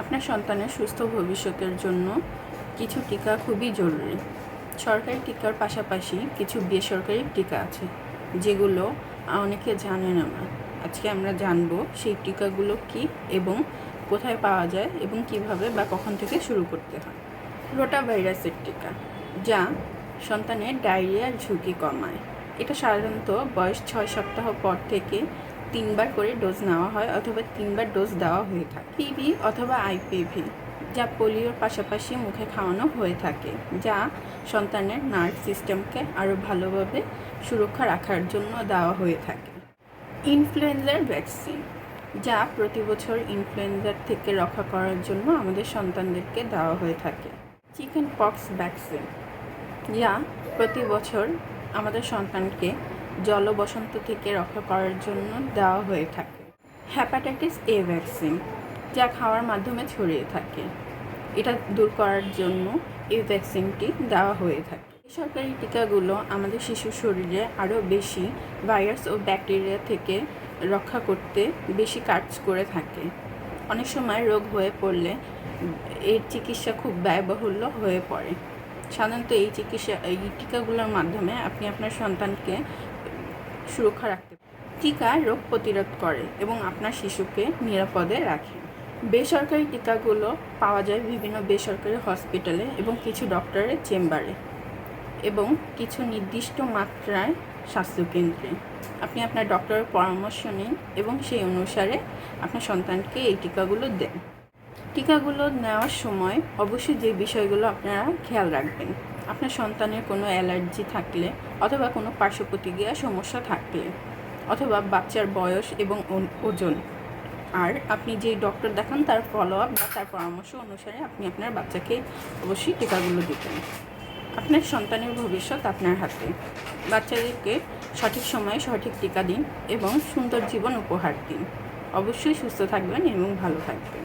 আপনার সন্তানের সুস্থ ভবিষ্যতের জন্য কিছু টিকা খুবই জরুরি। সরকারি টিকার পাশাপাশি কিছু বেসরকারি টিকা আছে, যেগুলো অনেকে জানেন না। আজকে আমরা জানব সেই টিকাগুলো কি এবং কোথায় পাওয়া যায় এবং কিভাবে বা কখন থেকে শুরু করতে হয়। রোটা ভাইরাসের টিকা, যা সন্তানের ডায়রিয়ার ঝুঁকি কমায়। এটা সাধারণত বয়স 6 সপ্তাহ পর থেকে 3বার করে ডোজ নেওয়া হয় অথবা 3বার ডোজ দেওয়া হয়ে থাকে। পিভি অথবা আইপিভি, যা পোলিওর পাশাপাশি মুখে খাওয়ানো হয়ে থাকে, যা সন্তানের নার্ভ সিস্টেমকে আরও ভালোভাবে সুরক্ষা রাখার জন্য দেওয়া হয়ে থাকে। ইনফ্লুয়েঞ্জার ভ্যাকসিন, যা প্রতি বছর ইনফ্লুয়েঞ্জার থেকে রক্ষা করার জন্য আমাদের সন্তানদেরকে দেওয়া হয়ে থাকে। চিকেন পক্স ভ্যাকসিন, যা প্রতি বছর আমাদের সন্তানকে জলবসন্ত থেকে রক্ষা করার জন্য দেওয়া হয়ে থাকে। হ্যাপাটাইটিস এ ভ্যাকসিন, যা খাওয়ার মাধ্যমে ছড়িয়ে থাকে, এটা দূর করার জন্য এই ভ্যাকসিনটি দেওয়া হয়ে থাকে। বেসরকারি টিকাগুলো আমাদের শিশুর শরীরে আরও বেশি ভাইরাস ও ব্যাকটেরিয়া থেকে রক্ষা করতে বেশি কাজ করে থাকে। অনেক সময় রোগ হয়ে পড়লে এর চিকিৎসা খুব ব্যয়বহুল হয়ে পড়ে। সাধারণত এই টিকাগুলোর মাধ্যমে আপনি আপনার সন্তানকে সুরক্ষা রাখতে পারেন। টিকা রোগ প্রতিরোধ করে এবং আপনার শিশুকে নিরাপদে রাখে। বেসরকারি টিকাগুলো পাওয়া যায় বিভিন্ন বেসরকারি হসপিটালে এবং কিছু ডক্টরের চেম্বারে এবং কিছু নির্দিষ্ট মাত্রায় স্বাস্থ্যকেন্দ্রে। আপনি আপনার ডক্টরের পরামর্শ নিন এবং সেই অনুসারে আপনার সন্তানকে এই টিকাগুলো দেন। টিকাগুলো নেওয়ার সময় অবশ্যই যে বিষয়গুলো আপনারা খেয়াল রাখবেন, আপনার সন্তানের কোনো অ্যালার্জি থাকলে অথবা কোনো পার্শ্ব প্রতিক্রিয়া সমস্যা থাকলে অথবা বাচ্চার বয়স এবং ওজন, আর আপনি যে ডক্টর দেখান তার ফলো আপ বা তার পরামর্শ অনুসারে আপনি আপনার বাচ্চাকে অবশ্যই টিকাগুলো দিবেন। আপনার সন্তানের ভবিষ্যৎ আপনার হাতে। বাচ্চাদেরকে সঠিক সময়ে সঠিক টিকা দিন এবং সুন্দর জীবন উপহার দিন। অবশ্যই সুস্থ থাকবেন এবং ভালো থাকবেন।